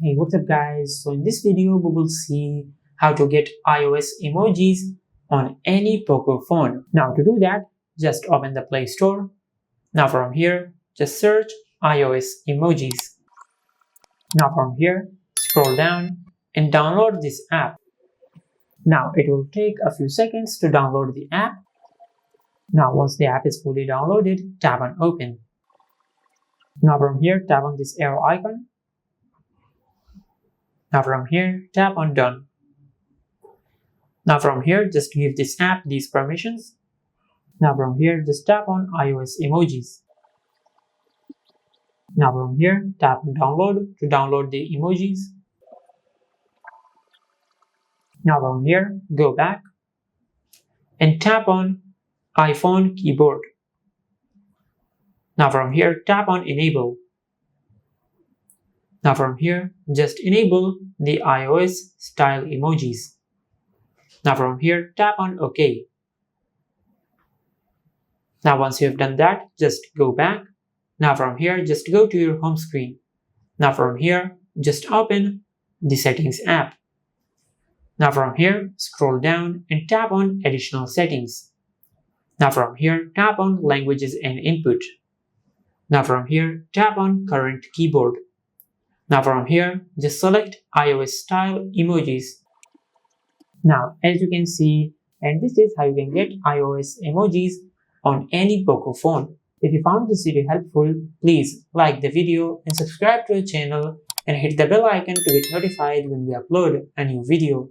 Hey, what's up guys? So in this video we will see how to get iOS emojis on any Poco phone. Now to do that, just open the Play Store. Now from here, just search iOS emojis. Now from here, scroll down and download this app. Now it will take a few seconds to download the app. Now once the app is fully downloaded, tap on Open. Now from here, tap on this arrow icon. Now from here, tap on Done. Now from here, just give this app these permissions. Now from here, just tap on iOS emojis. Now from here, tap on Download to download the emojis. Now from here, go back and tap on iPhone keyboard. Now from here, tap on Enable. Now from here, just enable the iOS style emojis. Now from here, tap on OK. Now once you have done that, just go back. Now from here, just go to your home screen. Now from here, just open the Settings app. Now from here, scroll down and tap on Additional Settings. Now from here, tap on Languages and Input. Now from here, tap on Current Keyboard. Now from here, just select iOS style emojis. Now as you can see, and this is how you can get iOS emojis on any Poco phone. If you found this video helpful, please like the video and subscribe to our channel and hit the bell icon to get notified when we upload a new video.